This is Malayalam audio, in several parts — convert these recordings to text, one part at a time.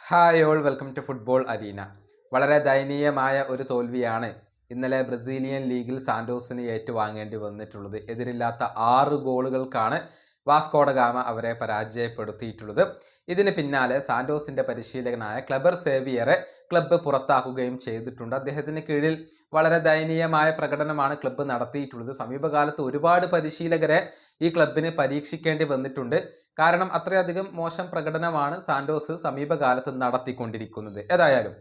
Hi all welcome to football arena. വളരെ ദയനീയമായ ഒരു തോൽവിയാണ് ഇന്നലെ ബ്രസീലിയൻ ലീഗിൽ സാന്റോസിന് ഏറ്റുവാങ്ങേണ്ടി വന്നിട്ടുള്ളത്. എതിരില്ലാത്ത 6 ഗോളുകൾക്കാണ് വാസ്കോഡ ഗാമ അവരെ പരാജയപ്പെടുത്തിയിട്ടുള്ളത്. ഇതിന് പിന്നാലെ സാന്റോസിന്റെ പരിശീലകനായ ക്ലബർ സേവിയറെ ക്ലബ്ബ് പുറത്താക്കുകയും ചെയ്തിട്ടുണ്ട്. അദ്ദേഹത്തിന് കീഴിൽ വളരെ ദയനീയമായ പ്രകടനമാണ് ക്ലബ്ബ് നടത്തിയിട്ടുള്ളത്. സമീപകാലത്ത് ഒരുപാട് പരിശീലകരെ ഈ ക്ലബിന് പരീക്ഷിക്കേണ്ടി വന്നിട്ടുണ്ട്. കാരണം അത്രയധികം മോശം പ്രകടനമാണ് സാന്റോസ് സമീപകാലത്ത് നടത്തിക്കൊണ്ടിരിക്കുന്നത്. ഏതായാലും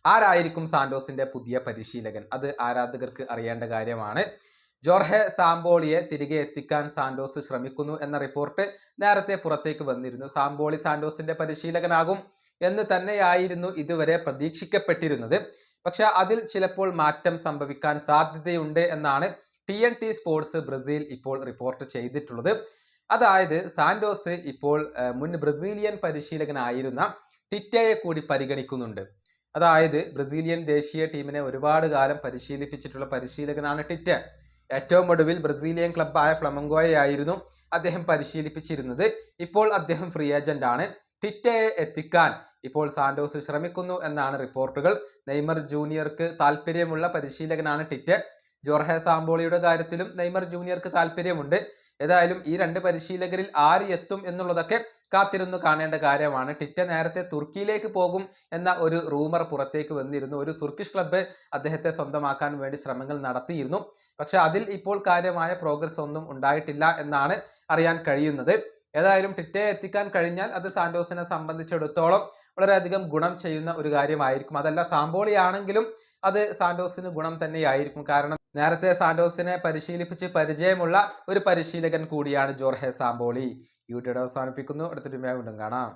ആരായിരിക്കും സാന്റോസിന്റെ പുതിയ പരിശീലകൻ? അത് ആരാധകർക്ക് അറിയേണ്ട കാര്യമാണ്. ജോർഹെ സാംബോളിയെ തിരികെ എത്തിക്കാൻ സാന്റോസ് ശ്രമിക്കുന്നു എന്ന റിപ്പോർട്ട് നേരത്തെ പുറത്തേക്ക് വന്നിരുന്നു. സാംബോളി സാന്റോസിന്റെ പരിശീലകനാകും എന്ന് തന്നെയായിരുന്നു ഇതുവരെ പ്രതീക്ഷിക്കപ്പെട്ടിരുന്നത്. പക്ഷെ അതിൽ ചിലപ്പോൾ മാറ്റം സംഭവിക്കാൻ സാധ്യതയുണ്ട് എന്നാണ് TNT സ്പോർട്സ് ബ്രസീൽ ഇപ്പോൾ റിപ്പോർട്ട് ചെയ്തിട്ടുള്ളത്. അതായത് സാന്റോസ് ഇപ്പോൾ മുൻ ബ്രസീലിയൻ പരിശീലകനായിരുന്ന ടിറ്റയെ കൂടി പരിഗണിക്കുന്നുണ്ട്. അതായത് ബ്രസീലിയൻ ദേശീയ ടീമിനെ ഒരുപാട് കാലം പരിശീലിപ്പിച്ചിട്ടുള്ള പരിശീലകനാണ് ടിറ്റ. ഏറ്റവും ഒടുവിൽ ബ്രസീലിയൻ ക്ലബ്ബായ ഫ്ലമംഗോയെയായിരുന്നു അദ്ദേഹം പരിശീലിപ്പിച്ചിരുന്നത്. ഇപ്പോൾ അദ്ദേഹം ഫ്രീ ഏജന്റ് ആണ്. ടിറ്റയെ എത്തിക്കാൻ ഇപ്പോൾ സാന്റോസ് ശ്രമിക്കുന്നു എന്നാണ് റിപ്പോർട്ടുകൾ. നെയ്മർ ജൂനിയർക്ക് താല്പര്യമുള്ള പരിശീലകനാണ് ടിറ്റ. ജോർഹെ സാംബോളിയുടെ കാര്യത്തിലും നെയ്മർ ജൂനിയർക്ക് താല്പര്യമുണ്ട്. ഏതായാലും ഈ 2 പരിശീലകരിൽ ആര് എത്തും എന്നുള്ളതൊക്കെ കാത്തിരുന്നു കാണേണ്ട കാര്യമാണ്. ടിറ്റ നേരത്തെ തുർക്കിയിലേക്ക് പോകും എന്ന ഒരു റൂമർ പുറത്തേക്ക് വന്നിരുന്നു. ഒരു തുർക്കിഷ് ക്ലബ്ബ് അദ്ദേഹത്തെ സ്വന്തമാക്കാൻ വേണ്ടി ശ്രമങ്ങൾ നടത്തിയിരുന്നു. പക്ഷെ അതിൽ ഇപ്പോൾ കാര്യമായ പ്രോഗ്രസ് ഒന്നും ഉണ്ടായിട്ടില്ല എന്നാണ് അറിയാൻ കഴിയുന്നത്. ഏതായാലും ടിറ്റയെ എത്തിക്കാൻ കഴിഞ്ഞാൽ അത് സാന്റോസിനെ സംബന്ധിച്ചിടത്തോളം വളരെയധികം ഗുണം ചെയ്യുന്ന ഒരു കാര്യമായിരിക്കും. അതല്ല സാംബോളി ആണെങ്കിലും അത് സാന്റോസിന് ഗുണം തന്നെയായിരിക്കും. കാരണം നേരത്തെ സാന്റോസിനെ പരിശീലിപ്പിച്ച് പരിചയമുള്ള ഒരു പരിശീലകൻ കൂടിയാണ് ജോർഹെ സാംബോളി. ഈ വീഡിയോ അവസാനിപ്പിക്കുന്നു. അടുത്തൊരു വീണ്ടും കാണാം.